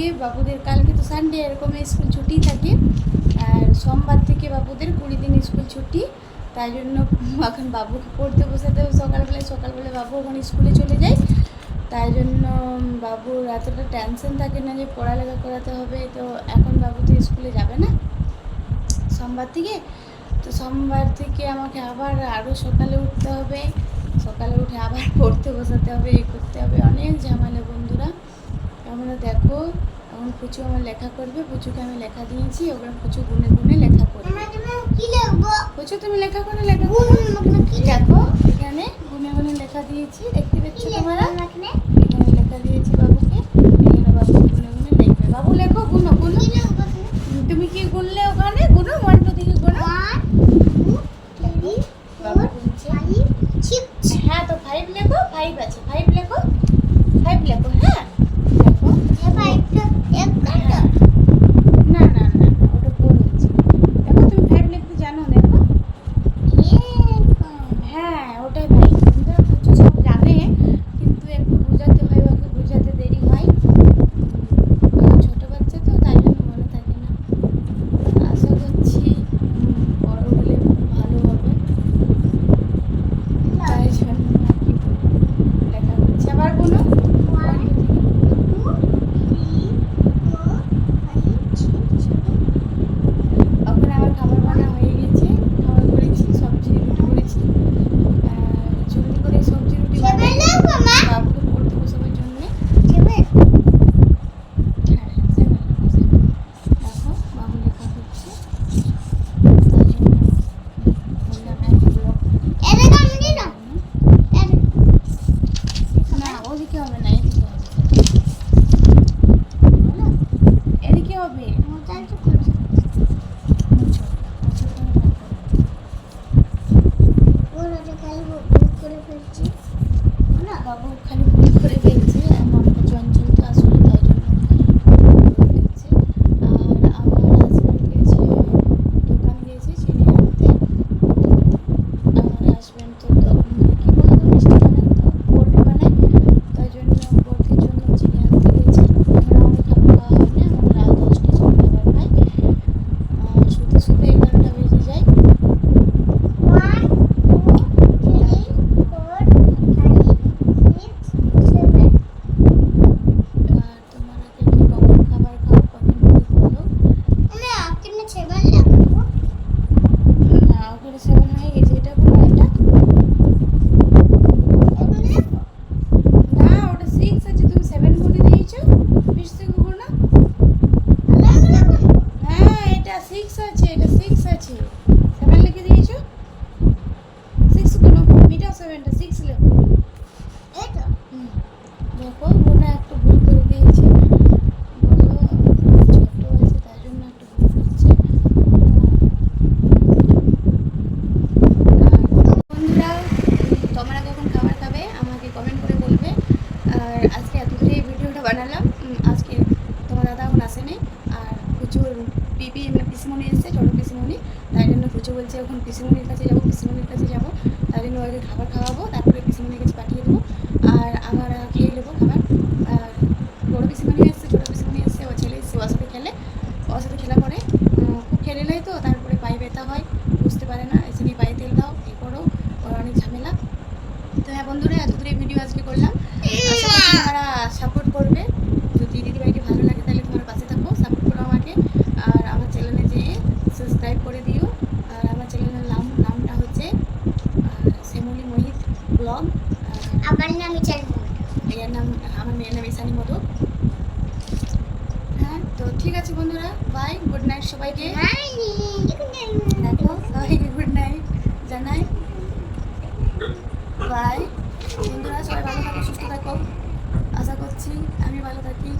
থেকে বাবুদের, কালকে তো সানডে, এরকম স্কুল ছুটি থাকে, আর সোমবার থেকে বাবুদের 20 দিন স্কুল ছুটি। তাই জন্য এখন বাবুকে পড়তে বসাতে হবে সকালবেলায় বাবু ওখানে স্কুলে চলে যায়। তাই জন্য বাবুর এতটা টেনশন থাকে না যে পড়ালেখা করাতে হবে। তো এখন বাবু তো স্কুলে যাবে না সোমবার থেকে, তো সোমবার থেকে আমাকে আরও সকালে উঠতে হবে, সকালে উঠে আবার পড়তে বসাতে হবে, করতে হবে, অনেক ঝামেলা বন্ধুরা। আমরা দেখো এখন পুচু আমার লেখা করবে, পুচুকে আমি লেখা দিয়েছি, ওখানে পুচু গুনে গুনে লেখা করবে। পুচু তুমি লেখা করে দেখো, এখানে গুনে গুনে লেখা দিয়েছি, দেখতে পাচ্ছ তোমরা? এখানে লেখা দিয়েছি বাবুকে, এখানে বাবু গুনে গুনে লিখবে। বাবু লেখো, গুনো গুনো। তুমি কি গুনলে ওখানে? গুনো 1 2 থেকে গুনো। বাবু গুনছে। হ্যাঁ, তো 5 লেখো, 5 আছে, 5 লেখো, 5 লেখো। হ্যাঁ না না না, ওটা 4 হচ্ছে। দেখো তুমি 5 লিখতে জানো? দেখো, হ্যাঁ ওটাই 5। কিন্তু কিছু সব জানে, কিন্তু একটু বোঝাতে হয়, ওকে বোঝাতে দেরি হয়। ছোটো বাচ্চা তো, তাই জন্য মনে থাকে না। আশা করছি বড় হলে ভালো হবে, তাই জন্য আর কি লেখা করছি। আবার কোনো ওখানে আমার খাবার বানা হয়ে গেছে, খাবার করেছি, সবজি রুটি করেছি, জলদি করে সবজি রুটি বাবুকে পড়তে বসাবার জন্যে। হ্যাঁ, দেখো বাবু লেখা করছে, তাই জন্য বললাম এক ব্লক। না ওদিকে হবে না, এদিকে হবে, এদিকে হবে। বাবু খালি ভুল করে ফেলছে, মনটা চঞ্চল তো আসলে, তাই জন্য করে ফেলছে। আর আমার হাজব্যান্ড গেছে দোকান, গিয়েছে চিনি আনতে। আমার হাজব্যান্ড তো কী বলতো, মিষ্টি বানায়, তো পোল্ট্রি বানায়, তাই জন্য পোল্ট্রির জন্য চিনি আনতে গেছে। এখন আমাদের খাবার খাওয়া হয় না, আমাদের রাত 10টার সময় খাবার খাই, শুতে শুতে 11টা বেজে যায়। দেখো বোনা একটু ভুল করে দিয়েছে, বলো ছোট আছে তাই জন্য একটু ভুল করছে। বন্ধুরা, তোমরা কখন খাবার খাবে আমাকে কমেন্ট করে বলবে। আর আজকে এত দূরে এই ভিডিওটা বানালাম। আজকে তোমার দাদা এখন আসেনি, আর প্রচুর পিসিমণি এসছে, ছোটো পিসিমণি, তাই জন্য প্রচুর বলছে এখন পিসিমণির কাছে যাবো, তাই জন্য ওকে খাবার খাওয়াবো, তারপরে পিসিমণির কাছে পাঠিয়ে দেবো, আর আমরা খেয়ে নেবো খাবার। আর বড়ো পিসিমণি এসছে, ছোটো পিসিমণি এসছে, ও ছেলে এসছে, ওর সাথে খেলা করে, খুব খেলে নেয়, তো তারপরে পায়ে ব্যথা হয়, বুঝতে পারে না, এসে নিয়ে পায়ে তেল দাও, এ করো, ওর অনেক ঝামেলা। তো হ্যাঁ বন্ধুরা, এত দূরে ভিডিও আজকে করলাম, আশা করছি তোমরা সাপোর্ট করবে। যদি দিদিভাইকে ভালো লাগে তাহলে তোমার পাশে থাকো, সাপোর্ট করো আমাকে, আর আমার চ্যানেলে যেয়ে সাবস্ক্রাইব করে দিও। আর আমার চ্যানেলের নামটা হচ্ছে শ্যামলী মোহিত ব্লগ। আমার নাম এর নাম, আমার মেয়ের নাম ইসানি মধু। হ্যাঁ, তো ঠিক আছে বন্ধুরা, বাই, গুড নাইট সবাইকে। দেখো সবাইকে গুড নাইট জানাই, বাই বন্ধুরা, সবাই ভালো থাকো, সুস্থ থাকো, আশা করছি আমি ভালো থাকি।